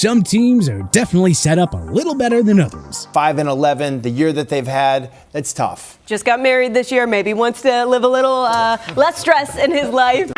some teams are definitely set up a little better than others. 5-11, the year that they've had, that's tough. Just got married this year, maybe wants to live a little less stress in his life.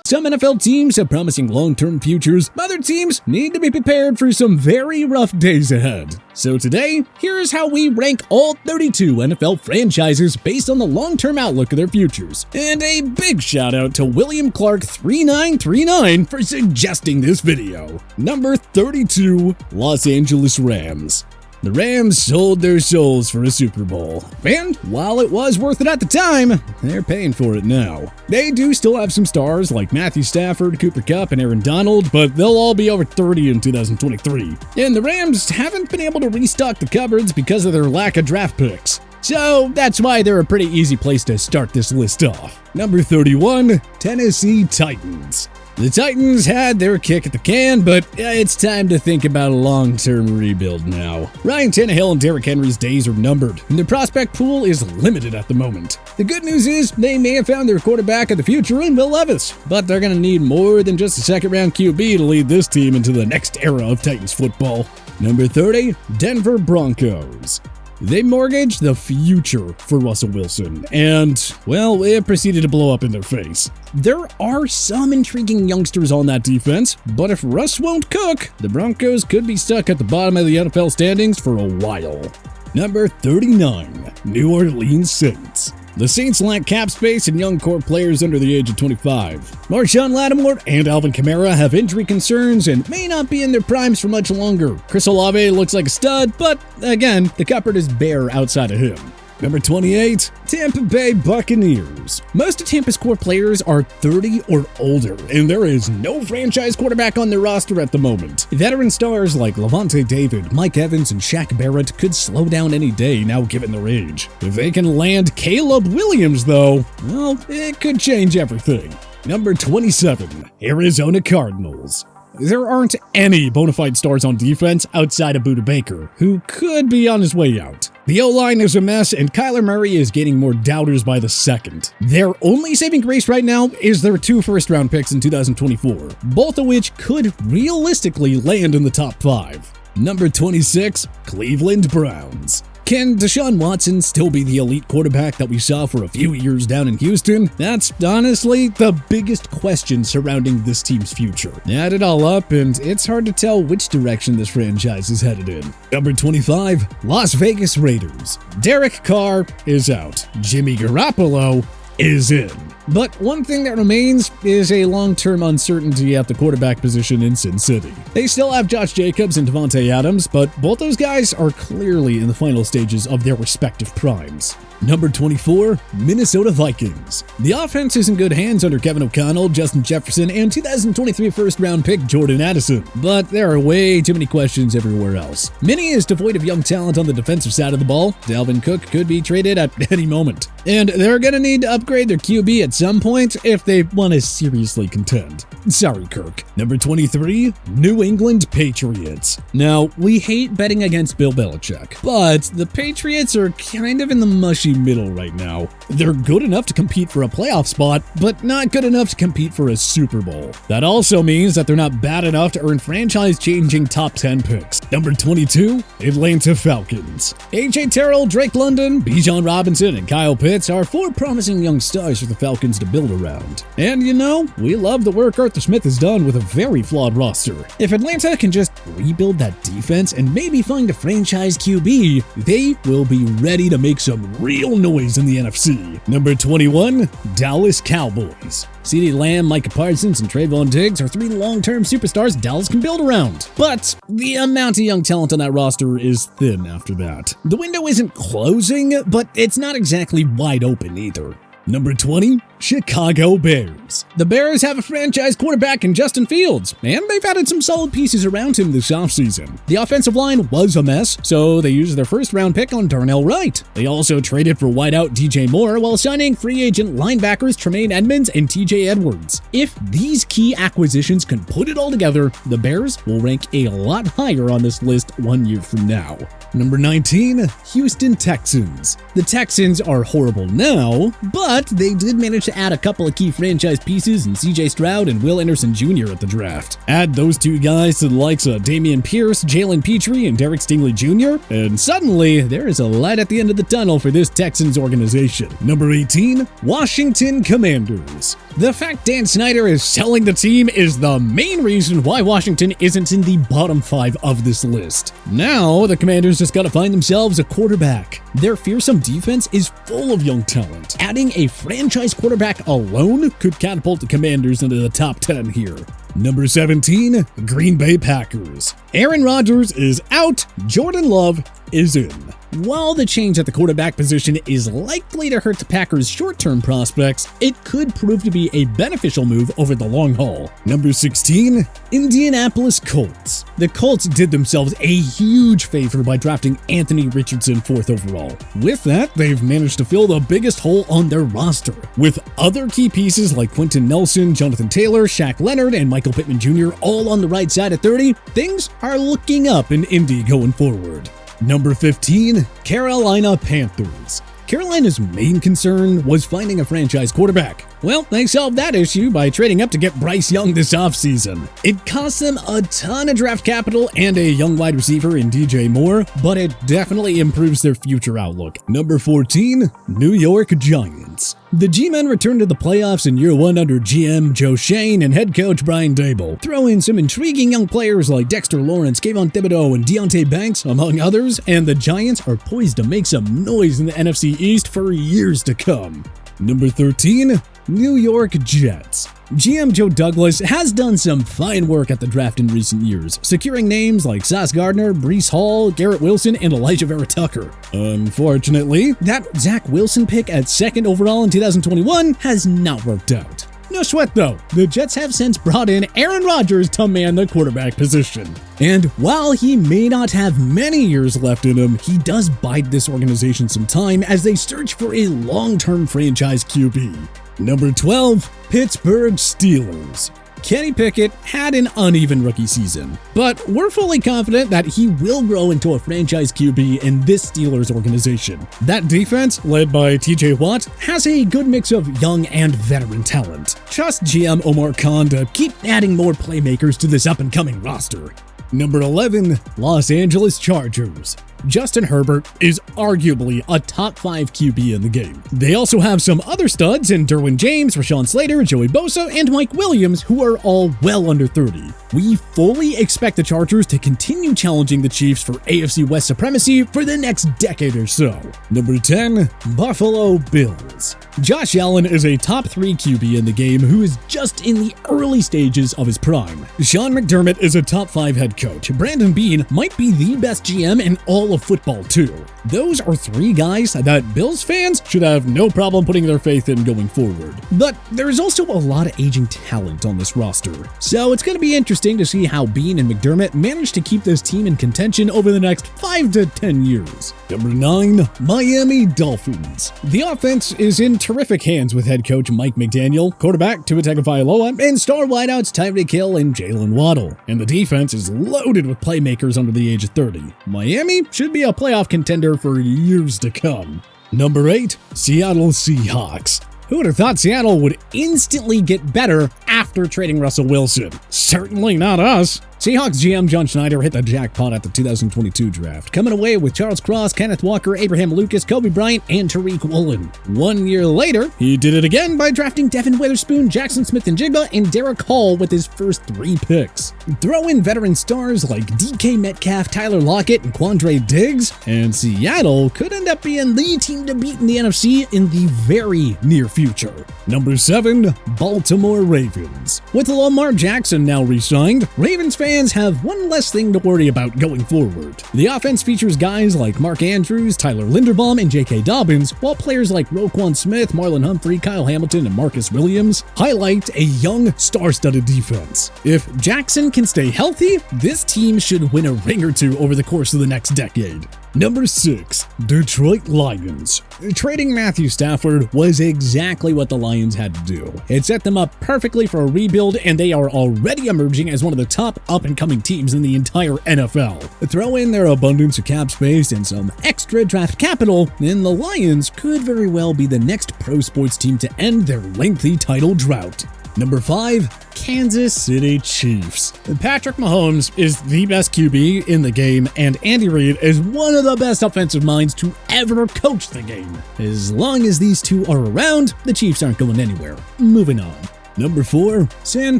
Some NFL teams have promising long-term futures, other teams need to be prepared for some very rough days ahead. So today, here's how we rank all 32 NFL franchises based on the long-term outlook of their futures. And a big shout out to William Clark 3939 for suggesting this video. Number 32, Los Angeles Rams. The Rams sold their souls for a Super Bowl, and while it was worth it at the time, they're paying for it now. They do still have some stars like Matthew Stafford, Cooper Kupp, and Aaron Donald, but they'll all be over 30 in 2023. And the Rams haven't been able to restock the cupboards because of their lack of draft picks. So that's why they're a pretty easy place to start this list off. Number 31, Tennessee Titans. The Titans had their kick at the can, but it's time to think about a long-term rebuild now. Ryan Tannehill and Derrick Henry's days are numbered, and their prospect pool is limited at the moment. The good news is they may have found their quarterback of the future in Will Levis, but they're going to need more than just a second-round QB to lead this team into the next era of Titans football. Number 30, Denver Broncos. They mortgaged the future for Russell Wilson, and, well, it proceeded to blow up in their face. There are some intriguing youngsters on that defense, but if Russ won't cook, the Broncos could be stuck at the bottom of the NFL standings for a while. Number 39, New Orleans Saints. The Saints lack cap space and young core players under the age of 25. Marshawn Lattimore and Alvin Kamara have injury concerns and may not be in their primes for much longer. Chris Olave looks like a stud, but again, the cupboard is bare outside of him. Number 28, Tampa Bay Buccaneers. Most of Tampa's core players are 30 or older, and there is no franchise quarterback on their roster at the moment. Veteran stars like Levante David, Mike Evans, and Shaq Barrett could slow down any day now given their age. If they can land Caleb Williams, though, well, it could change everything. Number 27, Arizona Cardinals. There aren't any bona fide stars on defense outside of Budda Baker, who could be on his way out. The O-line is a mess, and Kyler Murray is gaining more doubters by the second. Their only saving grace right now is their 2 first-round picks in 2024, both of which could realistically land in the top 5. Number 26, Cleveland Browns. Can Deshaun Watson still be the elite quarterback that we saw for a few years down in Houston? That's honestly the biggest question surrounding this team's future. Add it all up, and it's hard to tell which direction this franchise is headed in. Number 25, Las Vegas Raiders. Derek Carr is out. Jimmy Garoppolo is in. But one thing that remains is a long-term uncertainty at the quarterback position in Sin City. They still have Josh Jacobs and Devontae Adams, but both those guys are clearly in the final stages of their respective primes. Number 24, Minnesota Vikings. The offense is in good hands under Kevin O'Connell, Justin Jefferson, and 2023 first-round pick Jordan Addison, but there are way too many questions everywhere else. Minnie is devoid of young talent on the defensive side of the ball. Dalvin Cook could be traded at any moment, and they're going to need to upgrade their QB at some point if they want to seriously contend. Sorry, Kirk. Number 23, New England Patriots. Now, we hate betting against Bill Belichick, but the Patriots are kind of in the mushy middle right now. They're good enough to compete for a playoff spot, but not good enough to compete for a Super Bowl. That also means that they're not bad enough to earn franchise-changing top 10 picks. Number 22, Atlanta Falcons. A.J. Terrell, Drake London, Bijan Robinson, and Kyle Pitts are 4 promising young stars for the Falcons to build around. And you know, we love the work Arthur Smith has done with a very flawed roster. If Atlanta can just rebuild that defense and maybe find a franchise QB, they will be ready to make some real noise in the NFC. Number 21, Dallas Cowboys. CeeDee Lamb, Micah Parsons, and Trayvon Diggs are 3 long-term superstars Dallas can build around. But the amount of young talent on that roster is thin after that. The window isn't closing, but it's not exactly wide open either. Number 20, Chicago Bears. The Bears have a franchise quarterback in Justin Fields, and they've added some solid pieces around him this offseason. The offensive line was a mess, so they used their first-round pick on Darnell Wright. They also traded for wideout DJ Moore while signing free agent linebackers Tremaine Edmonds and TJ Edwards. If these key acquisitions can put it all together, the Bears will rank a lot higher on this list 1 year from now. Number 19, Houston Texans. The Texans are horrible now, but but they did manage to add a couple of key franchise pieces in CJ Stroud and Will Anderson Jr. at the draft. Add those two guys to the likes of Dameon Pierce, Jalen Petrie, and Derek Stingley Jr., and suddenly there is a light at the end of the tunnel for this Texans organization. Number 18, Washington Commanders. The fact Dan Snyder is selling the team is the main reason why Washington isn't in the bottom 5 of this list. Now, the Commanders just gotta find themselves a quarterback. Their fearsome defense is full of young talent. Adding a franchise quarterback alone could catapult the Commanders into the top 10 here. Number 17, Green Bay Packers. Aaron Rodgers is out, Jordan Love is in. While the change at the quarterback position is likely to hurt the Packers' short-term prospects, it could prove to be a beneficial move over the long haul. Number 16, Indianapolis Colts. The Colts did themselves a huge favor by drafting Anthony Richardson 4th overall. With that, they've managed to fill the biggest hole on their roster. With other key pieces like Quentin Nelson, Jonathan Taylor, Shaq Leonard, and Michael Pittman Jr. all on the right side at 30, things are looking up in Indy going forward. Number 15, Carolina Panthers. Carolina's main concern was finding a franchise quarterback. Well, they solved that issue by trading up to get Bryce Young this offseason. It cost them a ton of draft capital and a young wide receiver in DJ Moore, but it definitely improves their future outlook. Number 14, New York Giants. The G-Men returned to the playoffs in year 1 under GM Joe Shane and head coach Brian Daboll. Throw in some intriguing young players like Dexter Lawrence, Kayvon Thibodeau, and Deontay Banks, among others, and the Giants are poised to make some noise in the NFC East for years to come. Number 13, New York Jets. GM Joe Douglas has done some fine work at the draft in recent years, securing names like Sauce Gardner, Breece Hall, Garrett Wilson, and Elijah Vera Tucker. Unfortunately, that Zach Wilson pick at 2nd overall in 2021 has not worked out. No sweat though, the Jets have since brought in Aaron Rodgers to man the quarterback position. And while he may not have many years left in him, he does bide this organization some time as they search for a long-term franchise QB. Number 12, Pittsburgh Steelers. Kenny Pickett had an uneven rookie season, but we're fully confident that he will grow into a franchise QB in this Steelers organization. That defense, led by TJ Watt, has a good mix of young and veteran talent. Trust GM Omar Khan to keep adding more playmakers to this up-and-coming roster. Number 11, Los Angeles Chargers. Justin Herbert is arguably a top 5 QB in the game. They also have some other studs in Derwin James, Rashawn Slater, Joey Bosa, and Mike Williams, who are all well under 30. We fully expect the Chargers to continue challenging the Chiefs for AFC West supremacy for the next decade or so. Number 10, Buffalo Bills. Josh Allen is a top 3 QB in the game who is just in the early stages of his prime. Sean McDermott is a top 5 head coach. Brandon Beane might be the best GM in all of football too. Those are 3 guys that Bills fans should have no problem putting their faith in going forward. But there's also a lot of aging talent on this roster, so it's going to be interesting to see how Beane and McDermott manage to keep this team in contention over the next 5 to 10 years. Number 9, Miami Dolphins. The offense is in terrific hands with head coach Mike McDaniel, quarterback Tua Tagovailoa, and star wideouts Tyreek Hill and Jalen Waddle. And the defense is loaded with playmakers under the age of 30. Miami should be a playoff contender for years to come. Number 8, Seattle Seahawks. Who would have thought Seattle would instantly get better after trading Russell Wilson? Certainly not us. Seahawks GM John Schneider hit the jackpot at the 2022 draft, coming away with Charles Cross, Kenneth Walker, Abraham Lucas, Kobe Bryant, and Tariq Woolen. 1 year later, he did it again by drafting Devin Witherspoon, Jackson Smith-Njigba, and Derek Hall with his first 3 picks. Throw in veteran stars like DK Metcalf, Tyler Lockett, and Quandre Diggs, and Seattle could end up being the team to beat in the NFC in the very near future. Number 7, Baltimore Ravens. With Lamar Jackson now re-signed, Ravens fans have one less thing to worry about going forward. The offense features guys like Mark Andrews, Tyler Linderbaum, and J.K. Dobbins, while players like Roquan Smith, Marlon Humphrey, Kyle Hamilton, and Marcus Williams highlight a young, star-studded defense. If Jackson can stay healthy, this team should win a ring or two over the course of the next decade. Number 6. Detroit Lions. Trading Matthew Stafford was exactly what the Lions had to do. It set them up perfectly for a rebuild, and they are already emerging as one of the top up-and-coming teams in the entire NFL. Throw in their abundance of cap space and some extra draft capital, and the Lions could very well be the next pro sports team to end their lengthy title drought. Number 5. Kansas City Chiefs. Patrick Mahomes is the best QB in the game, and Andy Reid is one of the best offensive minds to ever coach the game. As long as these two are around, the Chiefs aren't going anywhere. Moving on. Number 4. San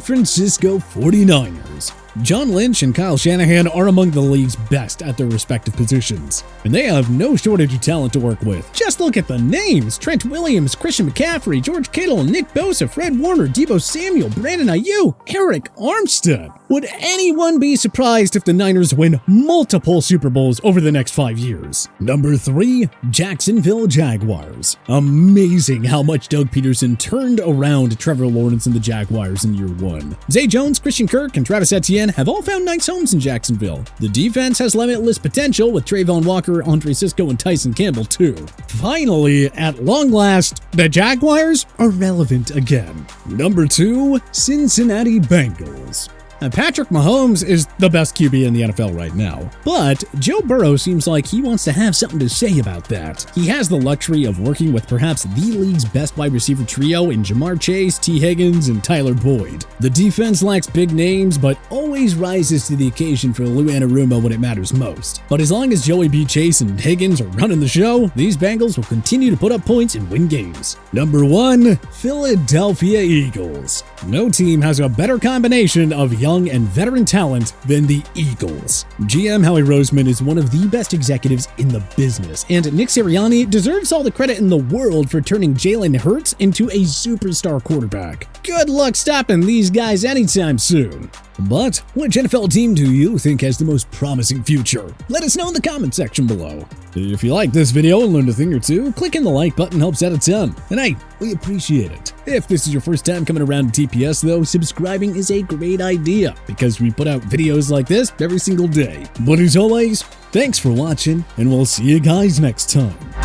Francisco 49ers. John Lynch and Kyle Shanahan are among the league's best at their respective positions, and they have no shortage of talent to work with. Just look at the names: Trent Williams, Christian McCaffrey, George Kittle, Nick Bosa, Fred Warner, Deebo Samuel, Brandon Ayuk, Eric Armstead. Would anyone be surprised if the Niners win multiple Super Bowls over the next 5 years? Number 3. Jacksonville Jaguars. Amazing how much Doug Peterson turned around Trevor Lawrence and the Jaguars in year 1. Zay Jones, Christian Kirk, and Travis Etienne have all found nice homes in Jacksonville. The defense has limitless potential with Trayvon Walker, Andre Sisco, and Tyson Campbell too. Finally, at long last, the Jaguars are relevant again. Number 2. Cincinnati Bengals. Patrick Mahomes is the best QB in the NFL right now, but Joe Burrow seems like he wants to have something to say about that. He has the luxury of working with perhaps the league's best wide receiver trio in Jamar Chase, T. Higgins, and Tyler Boyd. The defense lacks big names, but always rises to the occasion for Lou Anarumo when it matters most. But as long as Joey B. Chase and Higgins are running the show, these Bengals will continue to put up points and win games. Number 1. Philadelphia Eagles. No team has a better combination of young and veteran talent than the Eagles. GM Howie Roseman is one of the best executives in the business, and Nick Sirianni deserves all the credit in the world for turning Jalen Hurts into a superstar quarterback. Good luck stopping these guys anytime soon. But which NFL team do you think has the most promising future? Let us know in the comment section below. If you like this video and learned a thing or two, clicking the like button helps out a ton, and hey, we appreciate it. If this is your first time coming around to TPS though, subscribing is a great idea because we put out videos like this every single day. But as always, thanks for watching, and we'll see you guys next time.